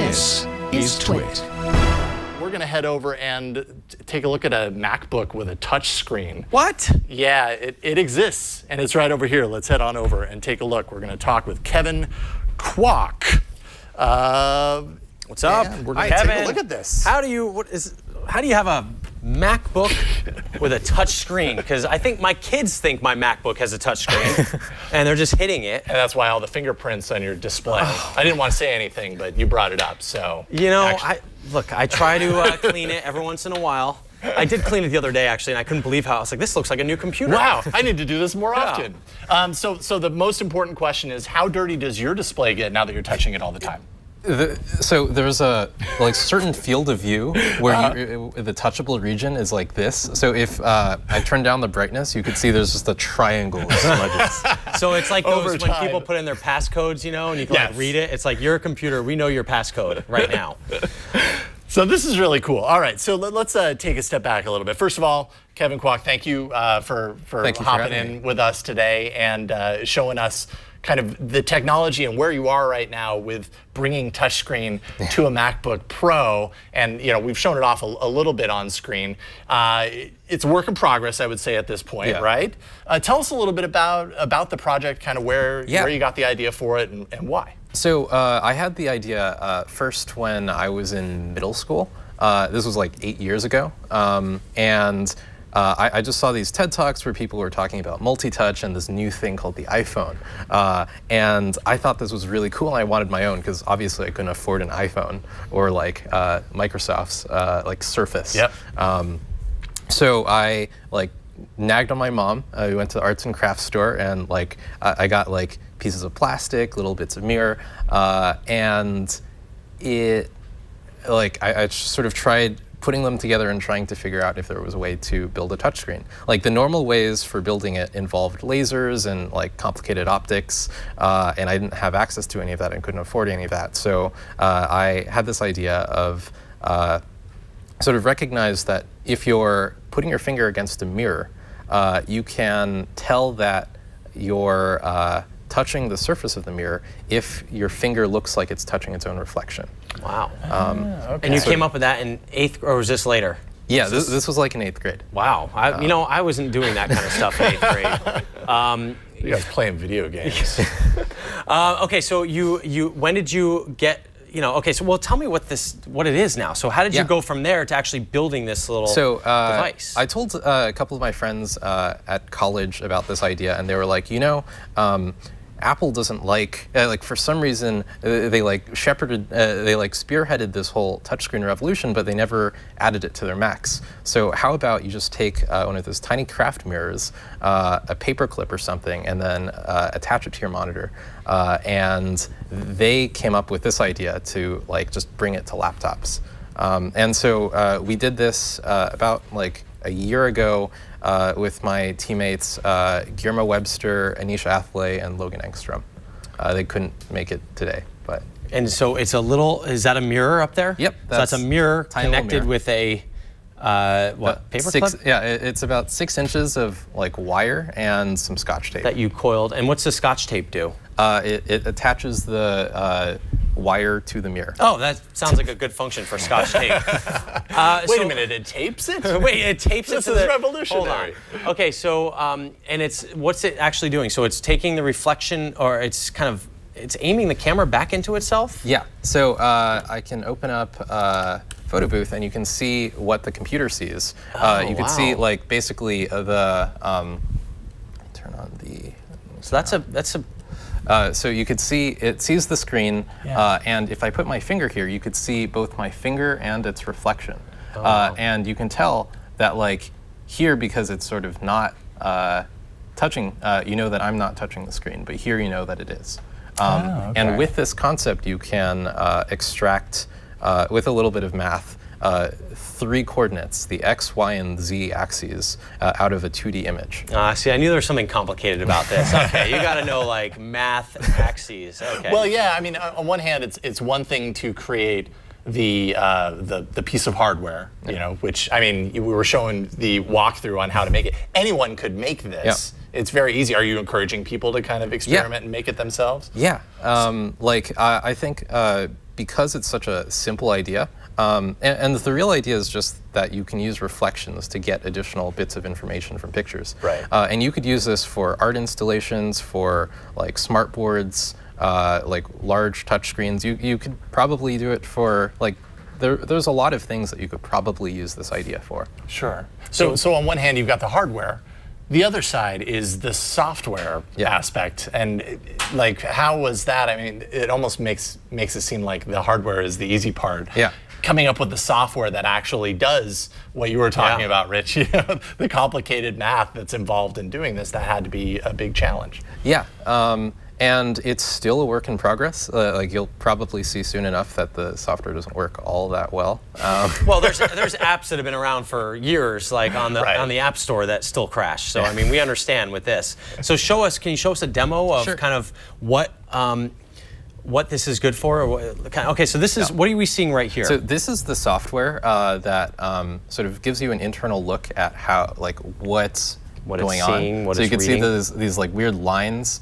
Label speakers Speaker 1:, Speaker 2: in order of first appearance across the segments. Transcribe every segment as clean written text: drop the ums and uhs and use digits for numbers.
Speaker 1: This is TWiT.
Speaker 2: We're going to head over and take a look at a MacBook with a touch screen.
Speaker 1: What?
Speaker 2: Yeah, it exists, and it's right over here. Let's head on over and take a look. We're going to talk with Kevin Kwok.
Speaker 1: What's up?
Speaker 2: We're going to
Speaker 1: Kevin,
Speaker 2: take a look at this.
Speaker 1: How do you have a MacBook with a touch screen? Because I think my kids think my MacBook has a touch screen, and they're just hitting it.
Speaker 2: And that's why all the fingerprints on your display. I didn't want to say anything, but you brought it up, so.
Speaker 1: You know, I try to clean it every once in a while. I did clean it the other day, actually, and I couldn't believe how I was like, this looks like a new computer.
Speaker 2: Wow, I need to do this more often. So the most important question is, how dirty does your display get now that you're touching it all the time?
Speaker 3: So there's a certain field of view where the touchable region is like this. So if I turn down the brightness, you could see there's just a triangle of smudges.
Speaker 1: So it's like those when people put in their passcodes, you know, and you can like read it. It's like, you're a computer, we know your passcode right now.
Speaker 2: So this is really cool. All right, so let's take a step back a little bit. First of all, Kevin Kwok, thank you for hopping in with us today and showing us kind of the technology and where you are right now with bringing touchscreen to a MacBook Pro. And you know, we've shown it off a little bit on screen. It's a work in progress, I would say, at this point, right? Tell us a little bit about the project, kind of where you got the idea for it and why.
Speaker 3: So I had the idea first when I was in middle school. This was like 8 years ago. I just saw these TED Talks where people were talking about multi-touch and this new thing called the iPhone. And I thought this was really cool, and I wanted my own because obviously I couldn't afford an iPhone or like Microsoft's like Surface.
Speaker 2: Yep.
Speaker 3: So I like nagged on my mom. We went to the arts and crafts store, and like I got like pieces of plastic, little bits of mirror, and it like I sort of tried putting them together and trying to figure out if there was a way to build a touchscreen. Like the normal ways for building it involved lasers and like complicated optics, and I didn't have access to any of that and couldn't afford any of that. So I had this idea of sort of recognize that if you're putting your finger against a mirror, you can tell that you're touching the surface of the mirror if your finger looks like it's touching its own reflection.
Speaker 1: Wow.
Speaker 2: Okay.
Speaker 1: And you came up with that in 8th, or was this later?
Speaker 3: Yeah, this was like in 8th grade.
Speaker 1: Wow. You know, I wasn't doing that kind of stuff in 8th grade.
Speaker 2: You guys playing video games.
Speaker 1: Okay, so when did you get, you know, okay, so well, tell me what it is now. So how did you go from there to actually building this little device?
Speaker 3: I told a couple of my friends at college about this idea, and they were like, you know, Apple doesn't like for some reason they like spearheaded this whole touchscreen revolution, but they never added it to their Macs. So how about you just take one of those tiny craft mirrors, a paper clip or something, and then attach it to your monitor. And they came up with this idea to like just bring it to laptops. And so we did this about like a year ago with my teammates Guillermo Webster, Anisha Athley, and Logan Engstrom. They couldn't make it today, but.
Speaker 1: And so it's a little, is that a mirror up there?
Speaker 3: Yep.
Speaker 1: So that's a mirror connected with a, paper clip?
Speaker 3: Yeah, it's about 6 inches of like wire and some Scotch tape.
Speaker 1: That you coiled. And what's the Scotch tape do?
Speaker 3: It attaches the wire to the mirror.
Speaker 1: Oh, that sounds like a good function for Scotch tape.
Speaker 2: Wait a minute, it tapes it?
Speaker 1: Wait, it tapes it to the...
Speaker 2: This is revolutionary.
Speaker 1: Hold on. Okay, so, and what's it actually doing? So it's taking the reflection, or it's kind of, it's aiming the camera back into itself?
Speaker 3: Yeah, so I can open up Photo Booth and you can see what the computer sees. You can see like basically the, turn on the...
Speaker 1: So that's a
Speaker 3: so you could see, it sees the screen, and if I put my finger here, you could see both my finger and its reflection. And you can tell that like here, because it's sort of not touching, you know that I'm not touching the screen, but here you know that it is. And with this concept, you can extract, with a little bit of math, 3 coordinates, the X, Y, and Z axes, out of a 2D image.
Speaker 1: See, I knew there was something complicated about this. Okay, you got to know like math axes. Okay.
Speaker 2: Well, yeah, I mean, on one hand, it's one thing to create the piece of hardware, you know, which, I mean, we were showing the walkthrough on how to make it. Anyone could make this. It's very easy. Are you encouraging people to kind of experiment and make it themselves?
Speaker 3: Yeah, like I think because it's such a simple idea, and the real idea is just that you can use reflections to get additional bits of information from pictures.
Speaker 2: Right.
Speaker 3: And you could use this for art installations, for like smart boards, like large touchscreens. You could probably do it for like, there's a lot of things that you could probably use this idea for.
Speaker 2: Sure. So on one hand, you've got the hardware. The other side is the software aspect, and like, how was that? I mean, it almost makes it seem like the hardware is the easy part.
Speaker 3: Yeah.
Speaker 2: Coming up with the software that actually does what you were talking about, Rich, the complicated math that's involved in doing this, that had to be a big challenge.
Speaker 3: Yeah. And it's still a work in progress. Like, you'll probably see soon enough that the software doesn't work all that well.
Speaker 1: Well, there's apps that have been around for years, like on the App Store, that still crash. So I mean, we understand with this. So can you show us a demo of kind of what this is good for? Or okay, so this is what are we seeing right here?
Speaker 3: So this is the software that sort of gives you an internal look at how, like, what's going on. So you can see these like weird lines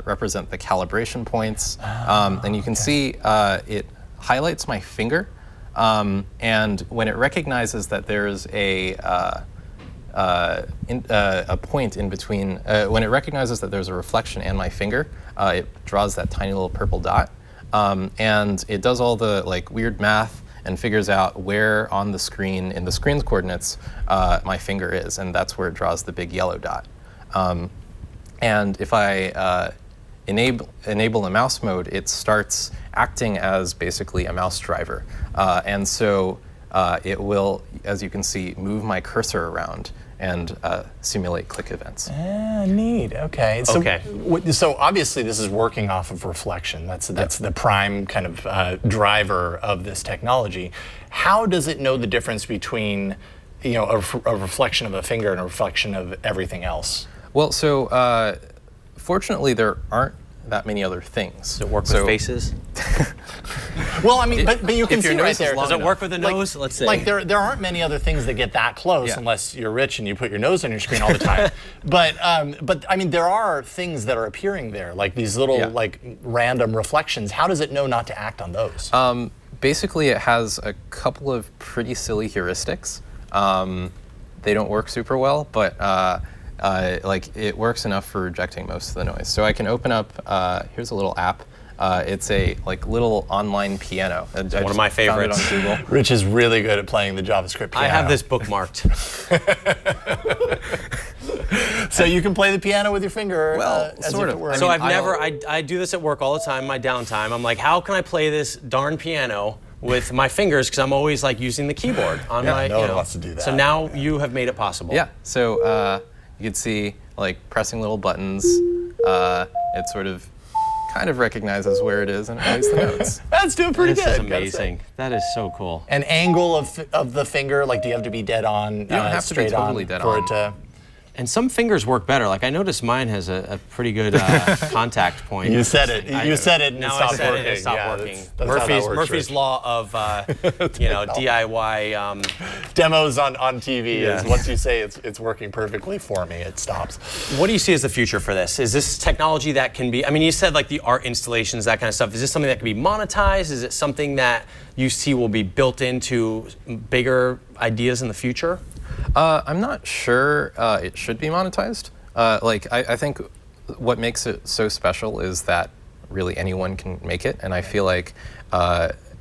Speaker 3: represent the calibration points, and you can see it highlights my finger, and when it recognizes that there's a point in between, when it recognizes that there's a reflection and my finger, it draws that tiny little purple dot, and it does all the like weird math and figures out where on the screen, in the screen's coordinates, my finger is, and that's where it draws the big yellow dot. And if I enable a mouse mode, it starts acting as basically a mouse driver. And so it will, as you can see, move my cursor around and simulate click events.
Speaker 2: Neat. Okay. So obviously this is working off of reflection. That's the prime kind of driver of this technology. How does it know the difference between, a reflection of a finger and a reflection of everything else?
Speaker 3: Well, so fortunately there aren't that many other things.
Speaker 1: Does it work with faces?
Speaker 2: Well, I mean, but you can see right there.
Speaker 1: Does it work with the nose? Let's say.
Speaker 2: Like there aren't many other things that get that close unless you're rich and you put your nose on your screen all the time. But I mean, there are things that are appearing there, like these little like random reflections. How does it know not to act on those?
Speaker 3: Basically, it has a couple of pretty silly heuristics. They don't work super well, but like it works enough for rejecting most of the noise. So I can open up, here's a little app. It's a like little online piano.
Speaker 1: One of my favorites.
Speaker 3: On Google.
Speaker 2: Rich is really good at playing the JavaScript piano.
Speaker 1: I have this bookmarked.
Speaker 2: So you can play the piano with your finger.
Speaker 3: Well,
Speaker 2: sort of.
Speaker 1: So I do this at work all the time, my downtime. I'm like, how can I play this darn piano with my fingers? Because I'm always like using the keyboard on my.
Speaker 2: No one wants to do that.
Speaker 1: So now you have made it possible.
Speaker 3: Yeah. So you can see like pressing little buttons. It sort of kind of recognizes where it is and it plays the notes.
Speaker 2: That's doing pretty good.
Speaker 1: This is amazing. That is so cool.
Speaker 2: An angle of the finger, like, do you have to be dead on?
Speaker 3: You don't have to be totally dead on.
Speaker 2: It to.
Speaker 1: And some fingers work better. Like, I noticed mine has a pretty good contact point.
Speaker 2: You said it. You said it and it stopped working.
Speaker 1: It stopped working.
Speaker 2: That's
Speaker 1: Murphy's law of DIY
Speaker 2: demos on TV is once you say it's working perfectly for me, it stops.
Speaker 1: What do you see as the future for this? Is this technology that can be? I mean, you said like the art installations, that kind of stuff. Is this something that can be monetized? Is it something that you see will be built into bigger ideas in the future?
Speaker 3: I'm not sure it should be monetized. I think what makes it so special is that really anyone can make it, and I feel like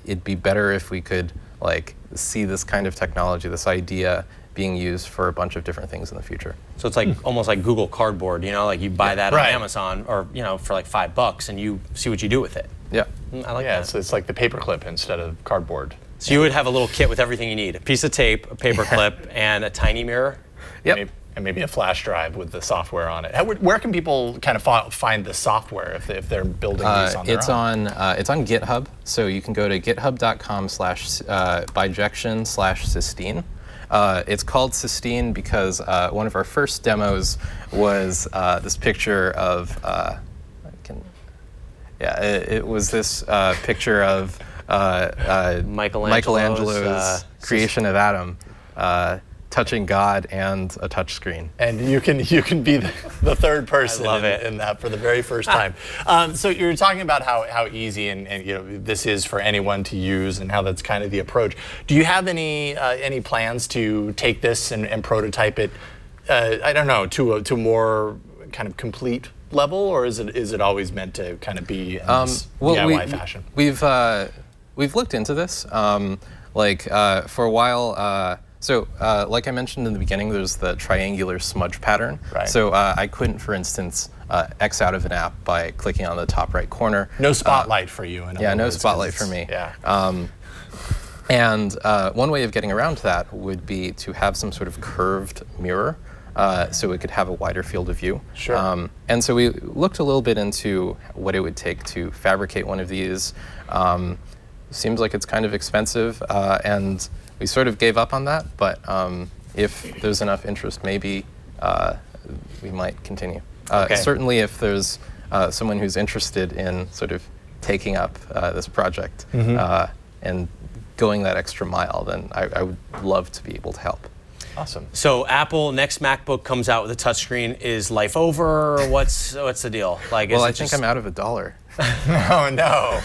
Speaker 3: it'd be better if we could like see this kind of technology, this idea, being used for a bunch of different things in the future.
Speaker 1: So it's like almost like Google Cardboard, like you buy that on Amazon or for like $5 and you see what you do with it.
Speaker 3: Yeah.
Speaker 1: I like that.
Speaker 2: So it's like the paperclip instead of cardboard.
Speaker 1: So you would have a little kit with everything you need: a piece of tape, a paper clip, and a tiny mirror.
Speaker 3: Yep.
Speaker 2: And maybe a flash drive with the software on it. Where can people kind of find the software if they're building these on their own?
Speaker 3: It's on GitHub. So you can go to github.com/bijection/Sistine. It's called Sistine because one of our first demos was this picture of. It was this picture of Michelangelo's creation of Adam, touching God and a touch screen.
Speaker 2: And you can be the third person in that for the very first time. So you're talking about how easy and this is for anyone to use, and how that's kind of the approach. Do you have any plans to take this and prototype it? I don't know, to more kind of complete level, or is it always meant to kind of be in this DIY fashion?
Speaker 3: We've looked into this, for a while. Like I mentioned in the beginning, there's the triangular smudge pattern.
Speaker 2: Right.
Speaker 3: So I couldn't, for instance, X out of an app by clicking on the top right corner.
Speaker 2: No spotlight for you.
Speaker 3: No spotlight for me.
Speaker 2: Yeah.
Speaker 3: And one way of getting around that would be to have some sort of curved mirror, so it could have a wider field of view.
Speaker 2: Sure.
Speaker 3: And so we looked a little bit into what it would take to fabricate one of these. Seems like it's kind of expensive, and we sort of gave up on that. But if there's enough interest, maybe we might continue. Certainly, if there's someone who's interested in sort of taking up this project and going that extra mile, then I would love to be able to help.
Speaker 2: Awesome.
Speaker 1: So Apple next MacBook comes out with a touchscreen. Is life over? What's the deal?
Speaker 3: I think I'm out of $1.
Speaker 2: Oh no.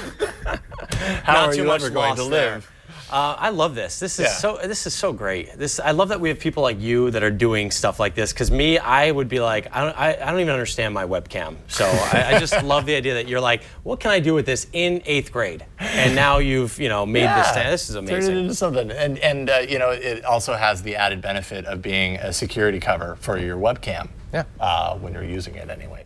Speaker 2: How
Speaker 1: Not
Speaker 2: are
Speaker 1: too
Speaker 2: you
Speaker 1: much
Speaker 2: ever going to
Speaker 1: loss
Speaker 2: live?
Speaker 1: I love this. This is so great. I love that we have people like you that are doing stuff like this. Because me, I would be like, I don't even understand my webcam. So I just love the idea that you're like, what can I do with this in 8th grade? And now you've made this. This is amazing.
Speaker 2: Turn it into something. And it also has the added benefit of being a security cover for your webcam.
Speaker 3: Yeah.
Speaker 2: When you're using it anyway.